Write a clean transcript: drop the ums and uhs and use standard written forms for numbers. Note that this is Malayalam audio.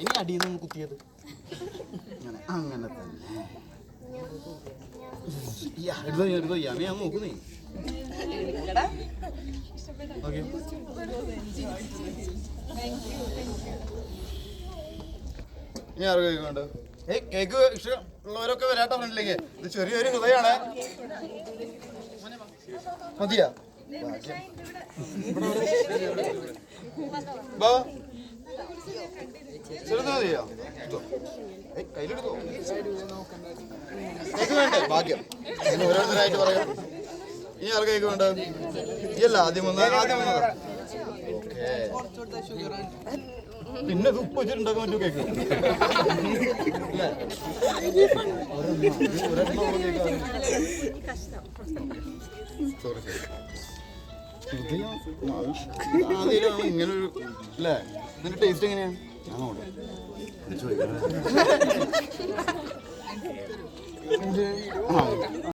ഇനി അടിയിൽ നിന്ന് കുത്തിയത് അങ്ങനെ തന്നെ എടുത്തോ ഞാൻ നോക്കുന്നേ. ഓക്കെ ഇനി ആർക്ക് കേക്ക് വേണ്ട? കേക്ക് ഇഷ്ടമുള്ളവരൊക്കെ വരാട്ടോ ഫ്രണ്ടിലേക്ക്. ഇത് ചെറിയൊരു ഹൃദയാണ്. മതിയാ ചെറുത് മതിയോ? കയ്യിലെടുത്തോ. കേക്ക് വേണ്ടേ? ഭാഗ്യം. ഇനി ഓരോരുത്തരായിട്ട് പറയാം. ഇനി ആർക്ക് കേക്ക് വേണ്ട? ഇല്ല ആദ്യം വന്നതാ. ഓക്കെ പിന്നെ ഇത് ഉപ്പ് വെച്ചിട്ടുണ്ടാക്കാൻ പറ്റുമോ കേക്ക്? ആദ്യമാണ് ഇങ്ങനൊരു അല്ലേ? ഇതിന്റെ ടേസ്റ്റ് എങ്ങനെയാണ്? ഞാൻ നോക്കാം.